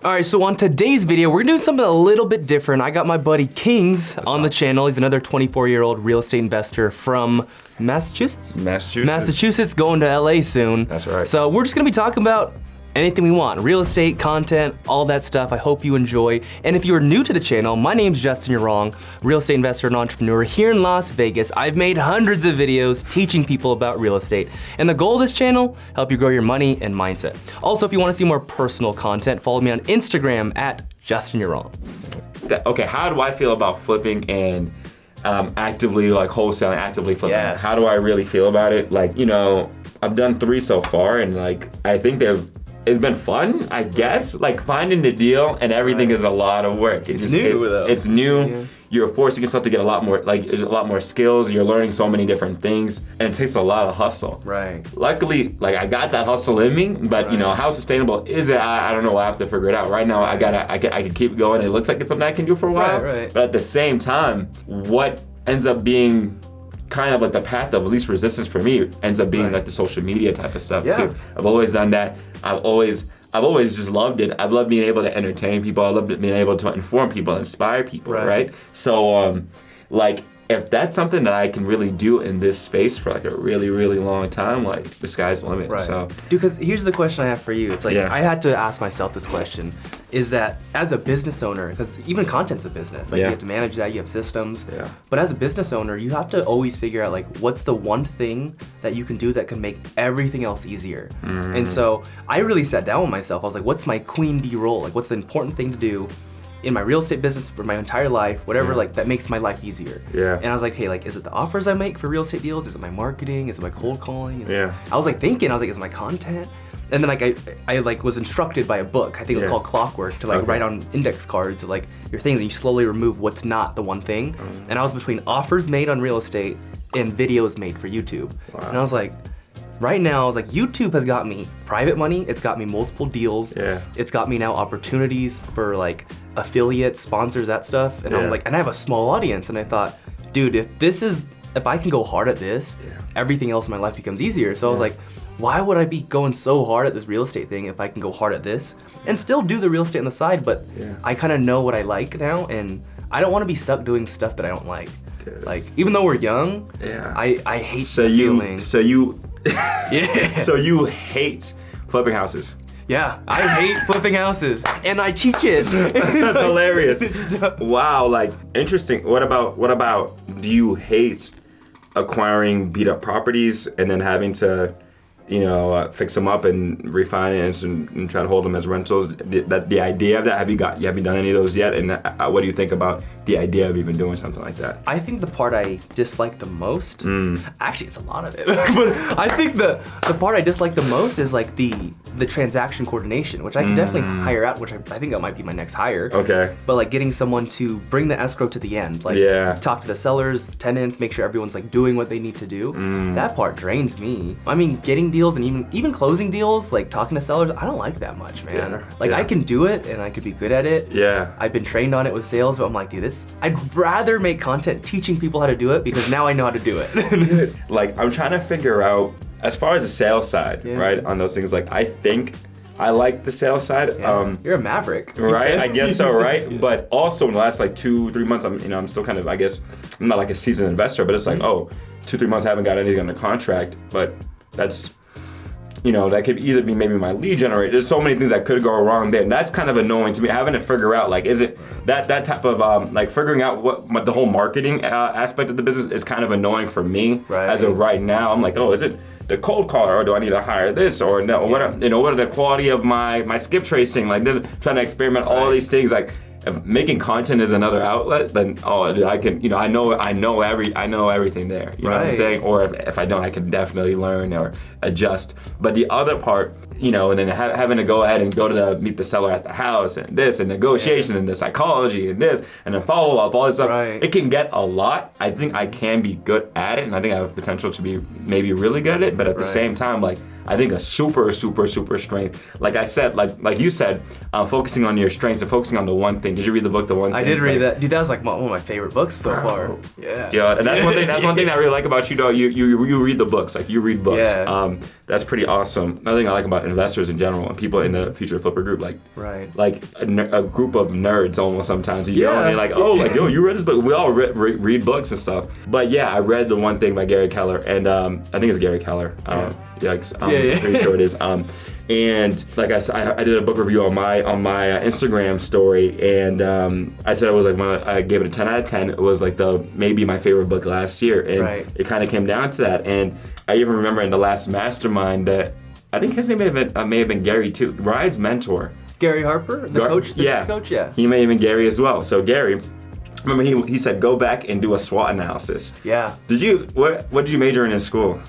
All right, so on today's video, we're gonna do something a little bit different. I got my buddy Kings on the channel. He's another 24-year-old real estate investor from Massachusetts? Massachusetts, going to LA soon. That's right. So we're just gonna be talking about anything we want, real estate, content, all that stuff. I hope you enjoy. And if you are new to the channel, my name's Justin You're Wrong, real estate investor and entrepreneur here in Las Vegas. I've made hundreds of videos teaching people about real estate. And the goal of this channel, help you grow your money and mindset. Also, if you wanna see more personal content, follow me on Instagram at Justin You're Wrong. Okay, how do I feel about flipping and actively like wholesaling, actively flipping? Yes. How do I really feel about it? Like, you know, I've done 3 so far and like, I think it's been fun, I guess. Like finding the deal and everything is a lot of work. It's new though. It's new. Yeah. You're forcing yourself to get a lot more, like there's a lot more skills. You're learning so many different things and it takes a lot of hustle. Right. Luckily, like I got that hustle in me, but you know, how sustainable is it? I don't know, I have to figure it out. Right now, I can keep going. It looks like it's something I can do for a while. Right. But at the same time, what ends up being kind of like the path of least resistance for me ends up being like the social media type of stuff too. I've always done that. I've always just loved it. I've loved being able to entertain people. I loved being able to inform people, inspire people, right? So like if that's something that I can really do in this space for like a really, really long time, like the sky's the limit. So dude, because here's the question I have for you. It's like, I had to ask myself this question, is that as a business owner, because even content's a business, like you have to manage that, you have systems. But as a business owner, you have to always figure out like, what's the one thing that you can do that can make everything else easier? And so I really sat down with myself. I was like, what's my queen bee role? Like, what's the important thing to do in my real estate business for my entire life, whatever, like that makes my life easier. And I was like, hey, like, is it the offers I make for real estate deals? Is it my marketing? Is it my cold calling? I was like thinking, I was like, is it my content? And then like I like was instructed by a book, I think it was called Clockwork, to like write on index cards of like your things, and you slowly remove what's not the one thing. And I was between offers made on real estate and videos made for YouTube. And I was like, right now, I was like, YouTube has got me private money, it's got me multiple deals, it's got me now opportunities for like affiliates, sponsors, that stuff. And I'm like, and I have a small audience, and I thought, dude, if I can go hard at this, everything else in my life becomes easier. So I was like, why would I be going so hard at this real estate thing if I can go hard at this and still do the real estate on the side? But I kind of know what I like now, and I don't want to be stuck doing stuff that I don't like. Like, even though we're young, I hate the feeling. So you hate flipping houses? Yeah, I hate flipping houses, and I teach it. That's hilarious. Wow, like interesting. What about? Do you hate acquiring beat up properties and then having to, you know, fix them up and refinance and try to hold them as rentals? The idea of that, have you done any of those yet? And what do you think about the idea of even doing something like that? I think the part I dislike the most, actually it's a lot of it, but I think the part I dislike the most is like the transaction coordination, which I can definitely hire out, which I think that might be my next hire. Okay. But like getting someone to bring the escrow to the end, like talk to the sellers, tenants, make sure everyone's like doing what they need to do. That part drains me. I mean, getting deals and even closing deals, like talking to sellers, I don't like that much, man. I can do it and I could be good at it. I've been trained on it with sales, but I'm like, dude, I'd rather make content teaching people how to do it, because now I know how to do it. Like, I'm trying to figure out, as far as the sales side, right, on those things, like I think I like the sales side. You're a maverick. Right, I guess so, right? But also in the last like 2-3 months, I'm still kind of, I guess, I'm not like a seasoned investor, but it's like, 2-3 months I haven't got anything under contract, but that's, you know, that could either be maybe my lead generator. There's so many things that could go wrong there. And that's kind of annoying to me, having to figure out, like, is it that type of, like figuring out what the whole marketing aspect of the business is kind of annoying for me. As of right now. I'm like, is it the cold caller, or do I need to hire this, or no, what are the quality of my skip tracing, like this, trying to experiment all these things, like, if making content is another outlet, then I can, you know, I know everything there. You know what I'm saying? Or if I don't, I can definitely learn or adjust. But the other part, you know, and then having to go ahead and go to meet the seller at the house, and this, and negotiation, and the psychology, and this, and then follow up, all this stuff. It can get a lot. I think I can be good at it, and I think I have potential to be maybe really good at it. But at the same time, like, I think a super strength, like I said, like you said, focusing on your strengths and focusing on the one thing Thing. Did you read the book, The One Thing? I did read that. Dude, that was like one of my favorite books so far. Yeah. Yeah, and that's one thing. That's one thing that I really like about you, though. You read the books. Like, you read books. Yeah. That's pretty awesome. Another thing I like about investors in general and people in the Future Flipper group, like a group of nerds almost sometimes. You know, and you're like, oh, like, yo, you read this book? We all read books and stuff. But yeah, I read The One Thing by Gary Keller, and I think it's Gary Keller. I'm pretty sure it is. And like I said, I did a book review on my Instagram story, and I said I gave it a 10 out of 10. It was like maybe my favorite book last year, and it kind of came down to that. And I even remember in the last Mastermind that I think his name may have been Gary too. Ryan's mentor, Gary Harper, the coach, the coach. Yeah, he may have been Gary as well. So Gary. Remember, he said go back and do a SWOT analysis. Yeah. What did you major in school?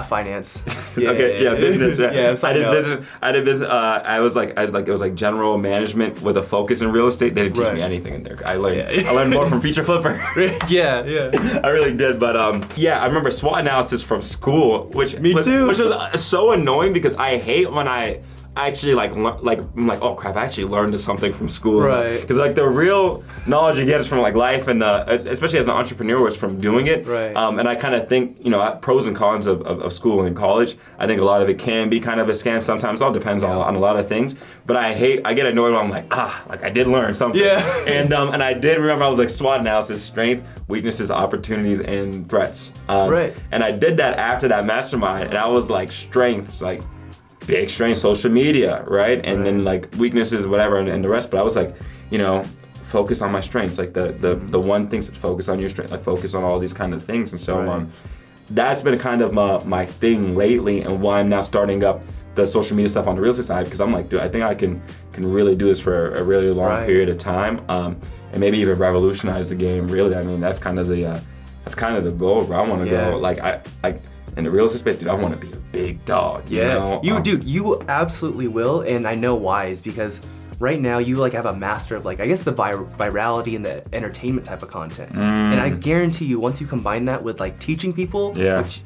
Finance. Business. Right? Yeah, I did business. I was like it was like general management with a focus in real estate. They didn't teach me anything in there. I learned more from Future Flipper. Yeah. I really did, but I remember SWOT analysis from school, which was so annoying because I hate when I actually I'm like, oh crap, I actually learned something from school. Right. Because like the real knowledge you get is from like life, and especially as an entrepreneur, was from doing it. Right. And I kind of think, pros and cons of school and college. I think a lot of it can be kind of a scam sometimes. It all depends on a lot of things. But I get annoyed when I'm like, I did learn something. Yeah. And I did remember I was like SWOT analysis: strength, weaknesses, opportunities, and threats. Right. And I did that after that Mastermind, and I was like strengths, like big strength, social media, right? And then like weaknesses, whatever, and the rest. But I was like, focus on my strengths, like the one things that focus on your strength, like focus on all these kind of things. And so that's been kind of my thing lately, and why I'm now starting up the social media stuff on the real estate side, because I'm like, dude, I think I can really do this for a really long period of time, and maybe even revolutionize the game. Really, I mean, that's kind of the goal where I want to go. Like in the real estate space, dude, I want to be a big dog. You absolutely will, and I know why is because right now you like have a master of like, I guess, the virality and the entertainment type of content. And I guarantee you, once you combine that with like teaching people, which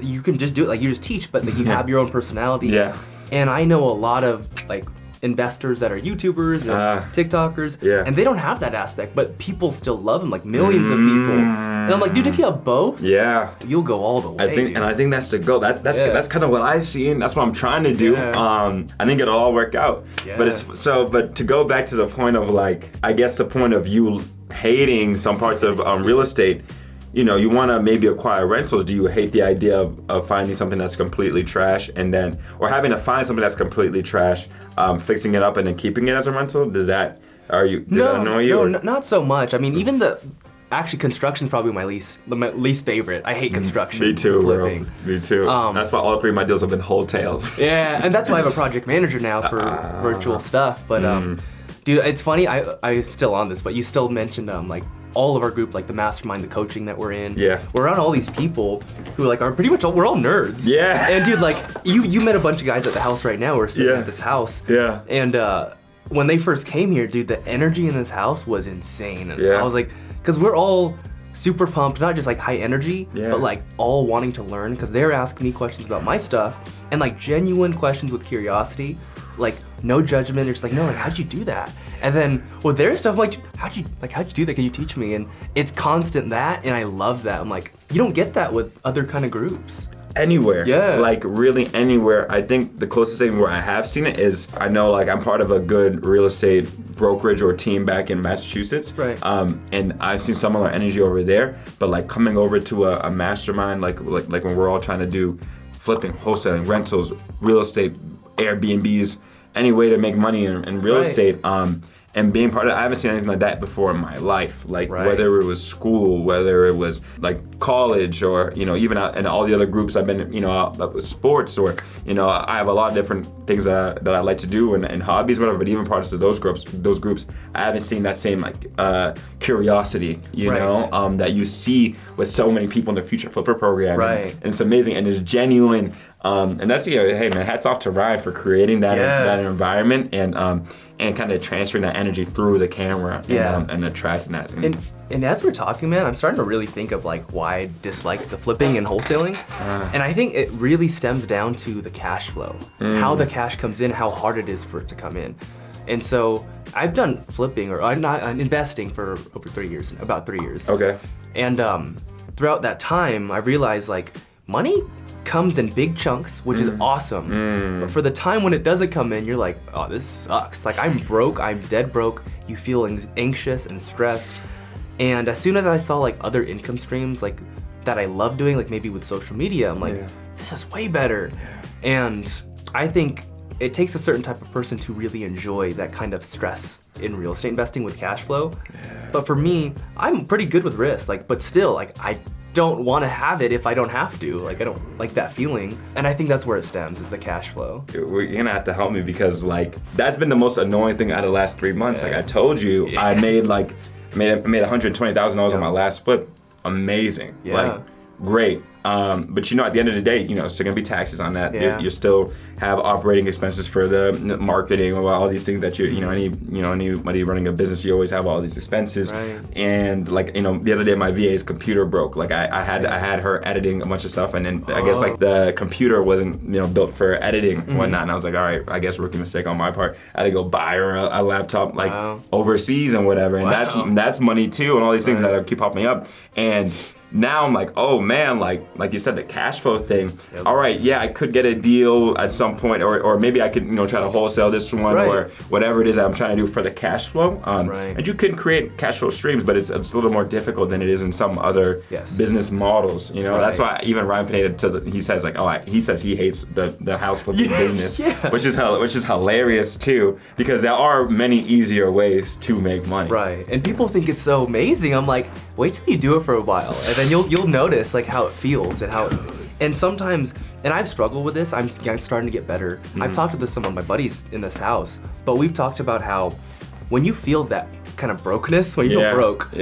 you can just do it, like you just teach, but like you have your own personality. Yeah. And I know a lot of like investors that are YouTubers and TikTokers, and they don't have that aspect, but people still love them, like millions of people. And I'm like, dude, if you have both, you'll go all the way. I think that's the goal. That's kind of what I see, and that's what I'm trying to do. I think it'll all work out. Yeah. But to go back to the point of like, I guess the point of you hating some parts of real estate. You want to maybe acquire rentals. Do you hate the idea of finding something that's completely trash or having to find something that's completely trash, fixing it up and then keeping it as a rental? Does that annoy you? No, not so much. I mean, even actually construction's probably my least favorite. I hate construction. Me too, flipping. Bro. Me too. That's why all three of my deals have been wholesales. Yeah, and that's why I have a project manager now for virtual stuff. But dude, it's funny. I'm still on this, but you still mentioned like all of our group, like the Mastermind, the coaching that we're in. Yeah. We're around all these people who like are pretty much we're all nerds. Yeah. And dude, like you met a bunch of guys at the house right now. We're sitting at this house. Yeah. And when they first came here, dude, the energy in this house was insane. And I was like, because we're all super pumped, not just like high energy, but like all wanting to learn, because they're asking me questions about my stuff and like genuine questions with curiosity, like no judgment. They're just like, no, like how'd you do that? And then with their stuff, I'm like, how'd you do that? Can you teach me? And it's constant that, and I love that. I'm like, you don't get that with other kind of groups. Anywhere. Yeah. Like really anywhere. I think the closest thing where I have seen it is, I know like I'm part of a good real estate brokerage or team back in Massachusetts. Right. And I've seen similar energy over there, but like coming over to a mastermind, like when we're all trying to do flipping, wholesaling, rentals, real estate, Airbnbs, any way to make money in real estate, and being part of it, I haven't seen anything like that before in my life. Like whether it was school, whether it was like college, or even in all the other groups I've been, sports, or I have a lot of different things that I like to do and hobbies, whatever. But even parts of those groups, I haven't seen that same like curiosity, that you see with so many people in the Future Flipper program. Right. And it's amazing, and it's genuine. And that's hey man, hats off to Ryan for creating that environment and kind of transferring that energy through the camera and attracting that. And as we're talking, man, I'm starting to really think of like why I dislike the flipping and wholesaling. And I think it really stems down to the cash flow, how the cash comes in, how hard it is for it to come in. And so I've done flipping or I'm investing for over 3 years, about 3 years. Okay. And throughout that time, I realized like money comes in big chunks, which is awesome. But for the time when it doesn't come in, you're like, oh, this sucks. Like I'm broke, I'm dead broke. You feel anxious and stressed. And as soon as I saw like other income streams like that I love doing, like maybe with social media, I'm like, this is way better. And I think it takes a certain type of person to really enjoy that kind of stress in real estate investing with cash flow. But for me, I'm pretty good with risk, like, but still, like, I don't want to have it if I don't have to. Like, I don't like that feeling. And I think that's where it stems, is the cash flow. You're gonna have to help me because like, that's been the most annoying thing out of the last 3 months. Like I told you, I made $120,000 on my last flip. Amazing. Like, great. But you know, at the end of the day, you know, still gonna be taxes on that. You still have operating expenses for the marketing or all these things that anybody running a business, you always have all these expenses. And like, you know, the other day my VA's computer broke. Like I had her editing a bunch of stuff, and then I guess like the computer wasn't, you know, built for editing and whatnot. And I was like, all right, I guess rookie mistake on my part. I had to go buy her a laptop like overseas and whatever. And that's money too, and all these things that keep popping up. And now I'm like, oh man, like you said, the cash flow thing. All right, yeah, I could get a deal at some point, or maybe I could, you know, try to wholesale this one or whatever it is that I'm trying to do for the cash flow. And you can create cash flow streams, but it's a little more difficult than it is in some other business models. You know, that's why even Ryan Pineda he says like, he says he hates the house flipping business, which is hilarious too, because there are many easier ways to make money. Right, and people think it's so amazing. I'm like, wait till you do it for a while, and then you'll notice like how it feels and how. And sometimes, and I've struggled with this. I'm starting to get better. I've talked to some of my buddies in this house, but we've talked about how when you feel that kind of brokenness, when you feel broke,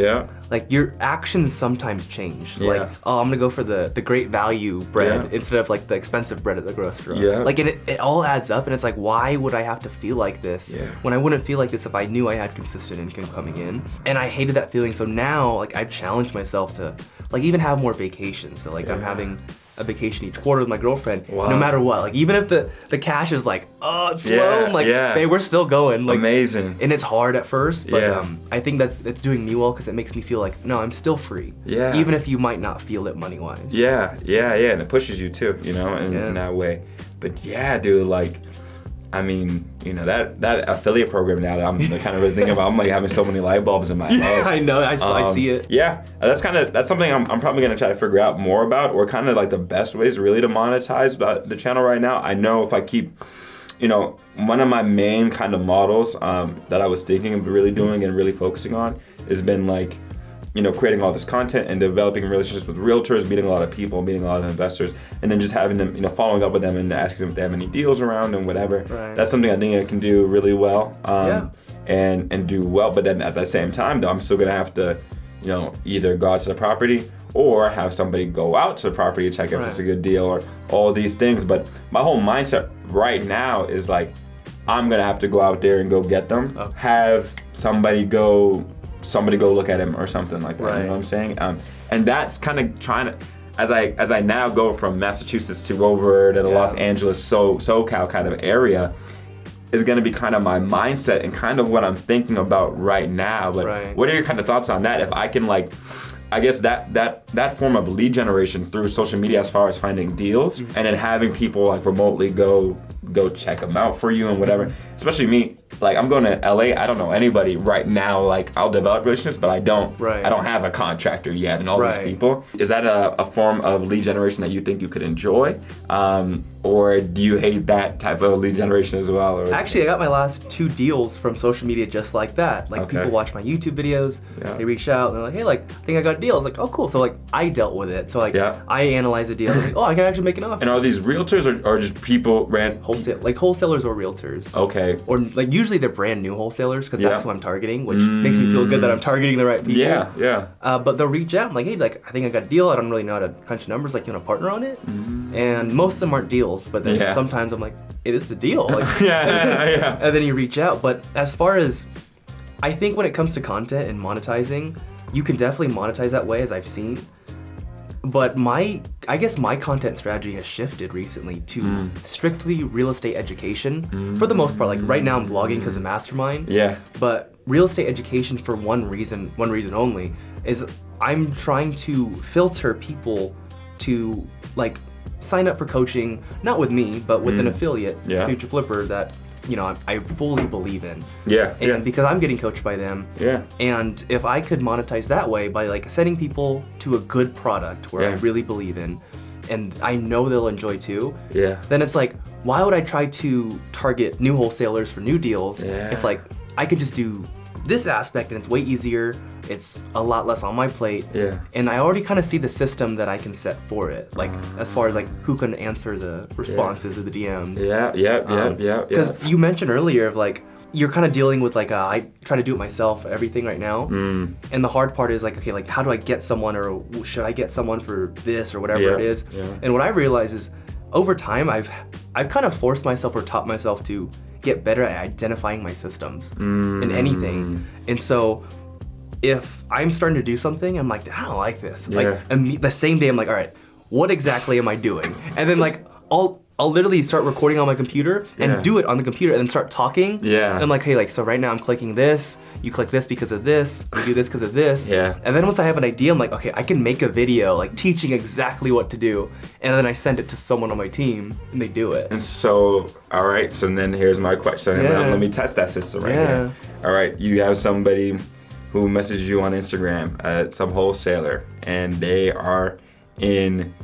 like your actions sometimes change. Like, oh, I'm gonna go for the great value bread instead of like the expensive bread at the grocery store. Like, and it all adds up, and it's like, why would I have to feel like this when I wouldn't feel like this if I knew I had consistent income coming in? And I hated that feeling. So now, like, I've challenged myself to like even have more vacations. So like I'm having a vacation each quarter with my girlfriend, no matter what. Like even if the cash is like, oh, it's low, I'm like, babe, we're still going. Like, amazing. And it's hard at first, but I think that's doing me well because it makes me feel like, no, I'm still free. Even if you might not feel it money-wise. And it pushes you too, you know, in that way. But yeah, dude, like, I mean, you know, that affiliate program now that I'm kind of really thinking about, I'm like having so many light bulbs in my head. I know, I see it. Yeah, that's something I'm probably gonna try to figure out more about, or kind of like the best ways really to monetize the channel right now. I know if I keep, you know, one of my main kind of models that I was thinking of really doing and really focusing on has been like, you know, creating all this content and developing relationships with realtors, meeting a lot of people, meeting a lot of investors, and then just having them, you know, following up with them and asking them if they have any deals around and whatever. That's something I think I can do really well and do well. But then at the same time, though, I'm still gonna have to, you know, either go out to the property or have somebody go out to the property to check if it's a good deal or all these things. But my whole mindset right now is like, I'm gonna have to go out there and go get them, have somebody go look at him or something like that. You know what I'm saying? And that's kind of trying to, as I now go from Massachusetts to over to the Los Angeles SoCal kind of area, is going to be kind of my mindset and kind of what I'm thinking about right now. But what are your kind of thoughts on that? If I can, like, I guess that form of lead generation through social media as far as finding deals and then having people like remotely go check them out for you and whatever. Especially me, like I'm going to LA, I don't know anybody right now. Like I'll develop relationships, but I don't have a contractor yet and all these people. Is that a form of lead generation that you think you could enjoy? Or do you hate that type of lead generation as well? Or? Actually, I got my last 2 deals from social media just like that. Like people watch my YouTube videos, they reach out and they're like, hey, like, I think I got a deal. I was like, oh, cool. So like I dealt with it. So like I analyze the deal. I was like, oh, I can actually make an offer. And are these realtors or just people wholesalers or realtors? Okay. Or like usually they're brand new wholesalers because that's who I'm targeting, which makes me feel good that I'm targeting the right people. But they'll reach out and like, hey, like I think I got a deal. I don't really know how to crunch numbers. Like, you want to partner on it? And most of them aren't deals. But then sometimes I'm like, hey, this is a deal. Like, and then you reach out. But as far as, I think when it comes to content and monetizing, you can definitely monetize that way, as I've seen. But I guess my content strategy has shifted recently to strictly real estate education for the most part. Like right now I'm vlogging because of Mastermind. Yeah. But real estate education for one reason only, is I'm trying to filter people to like sign up for coaching, not with me, but with an affiliate, Future Flipper, that I fully believe in. Yeah. And because I'm getting coached by them. Yeah. And if I could monetize that way by like sending people to a good product where I really believe in, and I know they'll enjoy too. Yeah. Then it's like, why would I try to target new wholesalers for new deals if like I could just do this aspect and it's way easier, it's a lot less on my plate, and I already kind of see the system that I can set for it, like as far as like who can answer the responses or the DMs. Because you mentioned earlier of like you're kind of dealing with like I try to do it myself, everything right now, and the hard part is like, okay, like how do I get someone, or should I get someone for this or whatever it is? And what I realize is over time I've kind of forced myself or taught myself to get better at identifying my systems in anything. And so if I'm starting to do something, I'm like, I don't like this. Like the same day I'm like, all right, what exactly am I doing? And then like I'll literally start recording on my computer and do it on the computer and then start talking. And I'm like, hey, like, so right now I'm clicking this, you click this because of this, you do this because of this. And then once I have an idea, I'm like, okay, I can make a video like teaching exactly what to do. And then I send it to someone on my team and they do it. And so, all right, so then here's my question. Let me test that system right here. All right, you have somebody who messages you on Instagram, some wholesaler, and they are in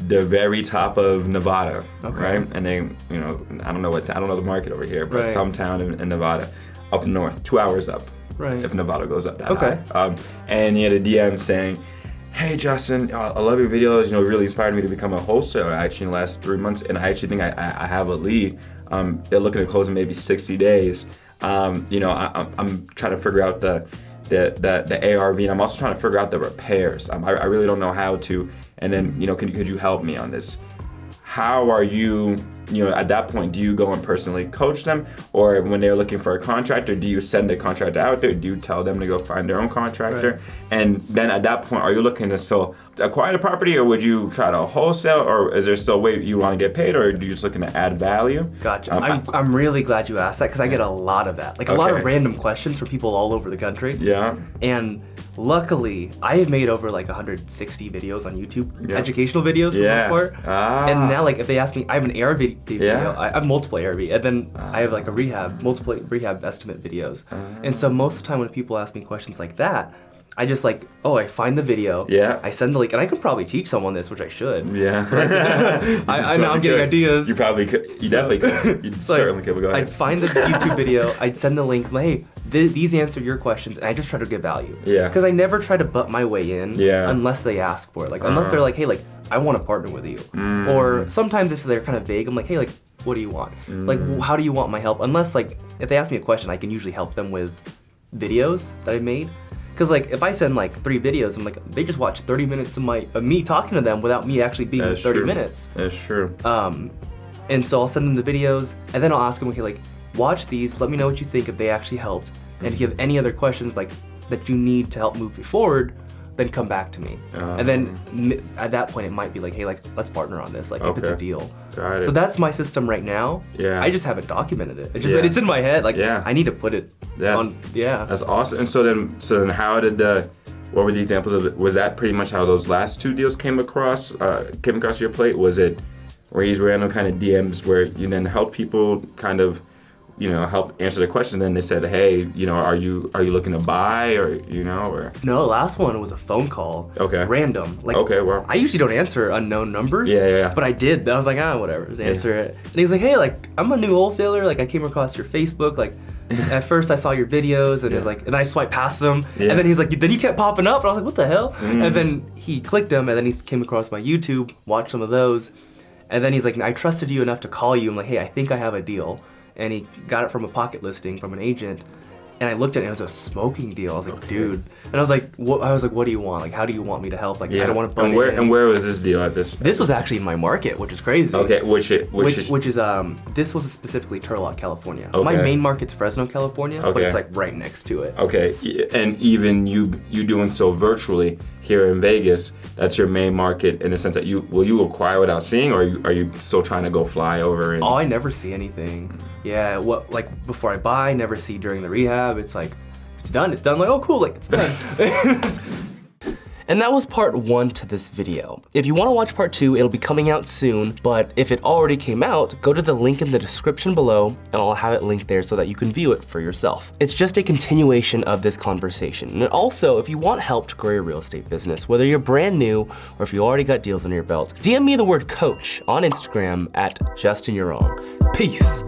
the very top of Nevada, right? And they, I don't know the market over here, but some town in Nevada, up north, 2 hours up, if Nevada goes up that high. And he had a DM saying, hey Justin, I love your videos, really inspired me to become a wholesaler actually in the last 3 months, and I actually think I have a lead. They're looking to close in maybe 60 days. I'm trying to figure out the ARV, and I'm also trying to figure out the repairs. I really don't know how to. And then, could you help me on this? How are you, at that point, do you go and personally coach them? Or when they're looking for a contractor, do you send a contractor out there? Do you tell them to go find their own contractor? And then at that point, are you looking to still acquire the property, or would you try to wholesale, or is there still a way you want to get paid, or are you just looking to add value? Gotcha. I'm really glad you asked that, because I get a lot of that. Like a lot of random questions from people all over the country. And luckily, I have made over like 160 videos on YouTube, educational videos for the most part. And now, like, if they ask me, I have an ARV video, I have multiple ARV, and then I have like multiple rehab estimate videos. And so most of the time when people ask me questions like that, I just like, I find the video, I send the link, and I could probably teach someone this, which I should. I know I'm getting ideas. You probably could. You definitely could. You certainly could. Go ahead. I'd find the YouTube video, I'd send the link, like, hey, these answer your questions, and I just try to give value. Because I never try to butt my way in unless they ask for it. Like, unless they're like, hey, like, I want to partner with you. Or sometimes if they're kind of vague, I'm like, hey, like, what do you want? Like, how do you want my help? Unless, like, if they ask me a question, I can usually help them with videos that I've made. Because like if I send like 3 videos, I'm like, they just watch 30 minutes of me talking to them without me actually being 30 minutes. That's true. And so I'll send them the videos, and then I'll ask them, okay, like, watch these, let me know what you think if they actually helped. And if you have any other questions like that you need to help move you forward, then come back to me. And then at that point it might be like, hey, like, let's partner on this, like if it's a deal. Got it. So that's my system right now. I just haven't documented it. It's in my head, like I need to put it on. That's awesome. And so then how did what were the examples of it? Was that pretty much how those last 2 deals came across your plate? Was it these random kind of DMs where you then help people kind of help answer the question, and they said, hey, are you looking to buy, or or? No, the last one was a phone call. Random. Like, well. I usually don't answer unknown numbers. But I did. I was like, whatever, just answer it. And he's like, hey, like, I'm a new wholesaler. Like, I came across your Facebook. Like, at first I saw your videos, and it's like, and I swiped past them. And then he's like, then you kept popping up. And I was like, what the hell? And then he clicked them, and then he came across my YouTube, watched some of those. And then he's like, I trusted you enough to call you. I'm like, hey, I think I have a deal. And he got it from a pocket listing from an agent. And I looked at it, and it was a smoking deal. I was like, dude. And I was like, what do you want? Like, how do you want me to help? Like, I don't want to butt in. And where was this deal at this? This was actually in my market, which is crazy. Which is this was specifically Turlock, California. My main market's Fresno, California, but it's like right next to it. And even you doing so virtually, here in Vegas, that's your main market in the sense that will you acquire without seeing, or are you still trying to go fly over? And... Oh, I never see anything. Yeah, like before I buy, I never see during the rehab. It's like, it's done. It's done. Like, oh, cool. Like, it's done. And that was part 1 to this video. If you wanna watch part 2, it'll be coming out soon, but if it already came out, go to the link in the description below and I'll have it linked there so that you can view it for yourself. It's just a continuation of this conversation. And also, if you want help to grow your real estate business, whether you're brand new or if you already got deals under your belt, DM me the word coach on Instagram at JustinYouWrong. Peace.